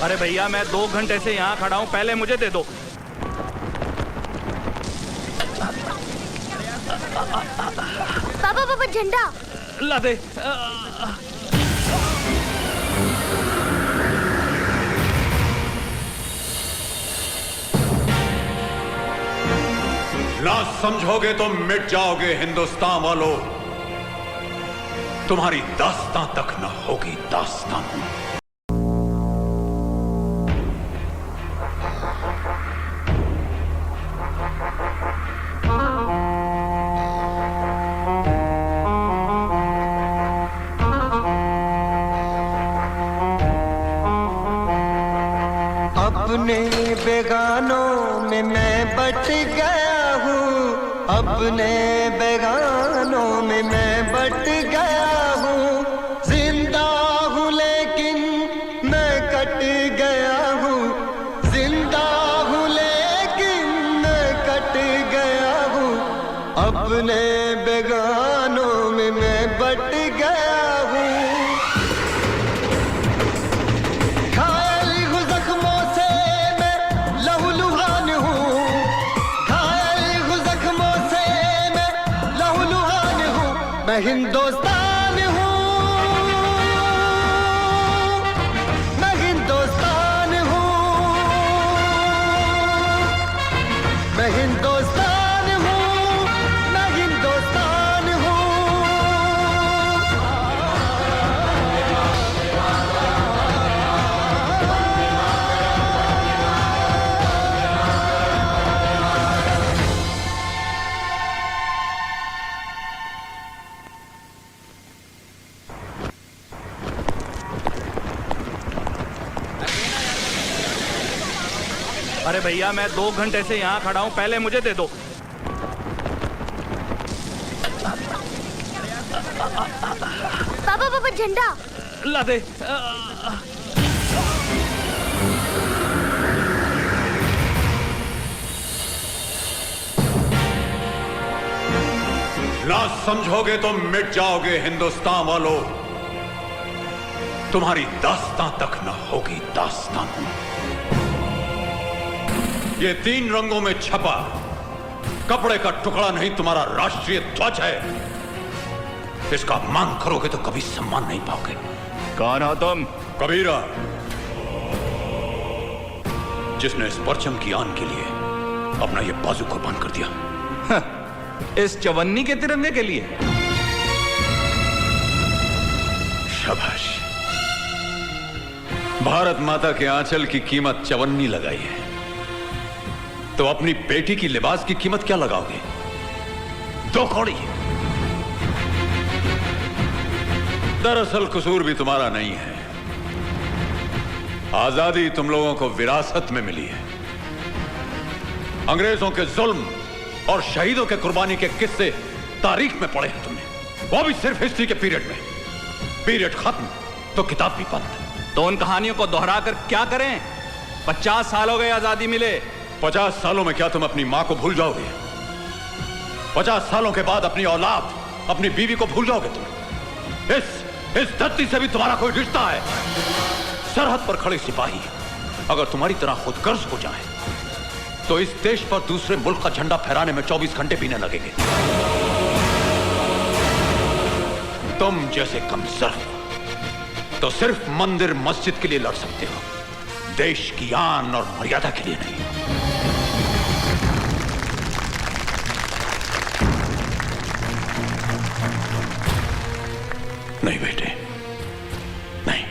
अरे भैया मैं 2 घंटे से यहाँ खड़ा हूँ, पहले मुझे दे दो। पापा पापा झंडा ला दे। ना समझोगे तो मिट जाओगे हिंदुस्तान वालों। तुम्हारी दास्तां तक न होगी दास्तां। अपने बेगानों में मैं बट गया हूँ, अपने बेगानों में मैं बट गया हूँ। जिंदा हूँ लेकिन मैं कट गया हूँ, जिंदा हूँ लेकिन मैं कट गया हूँ। अपने बेगानों में मैं बट गया हूँ। मैं हिंदुस्तान हूँ, मैं हिंदुस्तान हूँ, मैं हिंदुस्तान हूँ, मैं हिंदुस्तान हूँ। अरे भैया मैं 2 घंटे से यहाँ खड़ा हूँ, पहले मुझे दे दो। पापा पापा झंडा ला दे। ना समझोगे तो मिट जाओगे हिंदुस्तान वालों। तुम्हारी दास्तां तक न होगी दास्तां। ये 3 रंगों में छपा कपड़े का टुकड़ा नहीं तुम्हारा राष्ट्रीय ध्वज है। इसका मान करोगे तो कभी सम्मान नहीं पाओगे। कौन हो तुम? कबीरा, जिसने इस परचम की आन के लिए अपना ये बाजू कुर्बान कर दिया। इस चवन्नी के तिरंगे के लिए? शाबाश। भारत माता के आंचल की कीमत चवन्नी लगाई है, तो अपनी बेटी की लिबास की कीमत क्या लगाओगे? 2 कौड़ी। दरअसल कसूर भी तुम्हारा नहीं है। आजादी तुम लोगों को विरासत में मिली है। अंग्रेजों के जुल्म और शहीदों के कुर्बानी के किस्से तारीख में पढ़े हैं तुमने, वो भी सिर्फ हिस्ट्री के पीरियड में। पीरियड खत्म तो किताब भी बंद। तो उन कहानियों को दोहराकर क्या करें? 50 साल हो गए आजादी मिले। 50 सालों में क्या तुम अपनी मां को भूल जाओगे? 50 सालों के बाद अपनी औलाद, अपनी बीवी को भूल जाओगे तुम? इस धरती से भी तुम्हारा कोई रिश्ता है? सरहद पर खड़े सिपाही अगर तुम्हारी तरह खुदगर्ज हो जाए तो इस देश पर दूसरे मुल्क का झंडा फहराने में 24 घंटे भी न लगेंगे। तुम जैसे कमजोर तो सिर्फ मंदिर मस्जिद के लिए लड़ सकते हो, देश की आन और मर्यादा के लिए नहीं। नहीं बेटे, नहीं।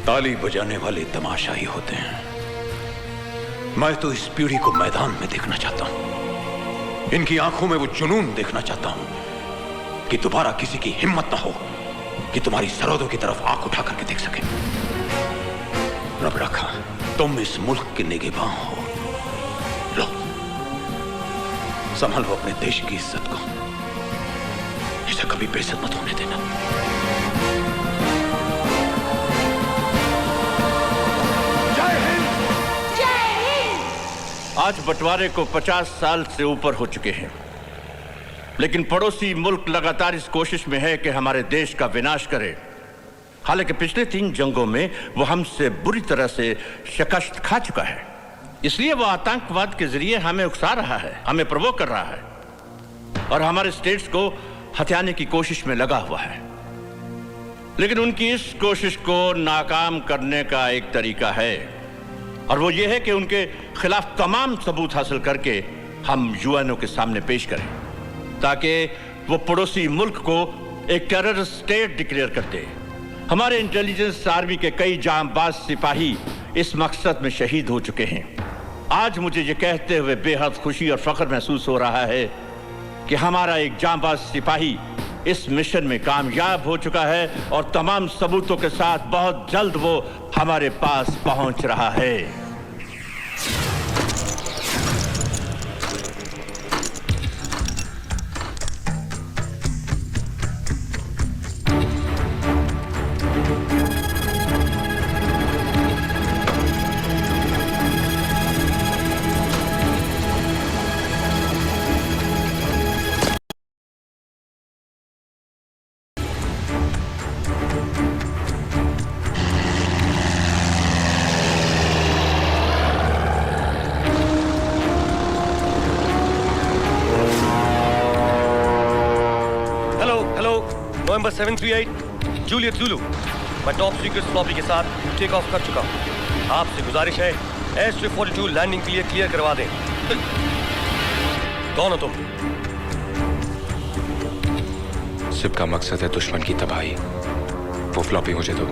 ताली बजाने वाले तमाशाई होते हैं। मैं तो इस पीढ़ी को मैदान में देखना चाहता हूं। इनकी आंखों में वो जुनून देखना चाहता हूं कि दोबारा किसी की हिम्मत ना हो कि तुम्हारी सरहदों की तरफ आंख उठा करके देख सके। रब रखा तुम इस मुल्क के निगहबान हो। लो, संभालो अपने देश की इज्जत को, इसे कभी बेइज्जत मत होने देना। जय हिंद! जय हिंद! आज बंटवारे को 50 साल से ऊपर हो चुके हैं, लेकिन पड़ोसी मुल्क लगातार इस कोशिश में है कि हमारे देश का विनाश करे, हालांकि पिछले 3 जंगों में वो हमसे बुरी तरह से शिकस्त खा चुका है। इसलिए वो आतंकवाद के जरिए हमें उकसा रहा है, हमें प्रवोक कर रहा है और हमारे स्टेट्स को हथियाने की कोशिश में लगा हुआ है। लेकिन उनकी इस कोशिश को नाकाम करने का एक तरीका है और वो ये है कि उनके खिलाफ तमाम सबूत हासिल करके हम यूएनओ के सामने पेश करें ताकि वो पड़ोसी मुल्क को एक टेररिस्ट स्टेट डिक्लेयर कर दे। हमारे इंटेलिजेंस आर्मी के कई जांबाज सिपाही इस मकसद में शहीद हो चुके हैं। आज मुझे ये कहते हुए बेहद खुशी और फख्र महसूस हो रहा है कि हमारा एक जांबाज सिपाही इस मिशन में कामयाब हो चुका है और तमाम सबूतों के साथ बहुत जल्द वो हमारे पास पहुंच रहा है। नवंबर 738 जूलियट ज़ुलू, मैं टॉप सीक्रेट फ्लॉपी के साथ टेक ऑफ कर चुका हूं। आपसे गुजारिश है एयर स्ट्रिप 42 लैंडिंग के लिए क्लियर करवा दें। कौन हो तुम? सिप का मकसद है दुश्मन की तबाही। वो फ्लॉपी मुझे दो।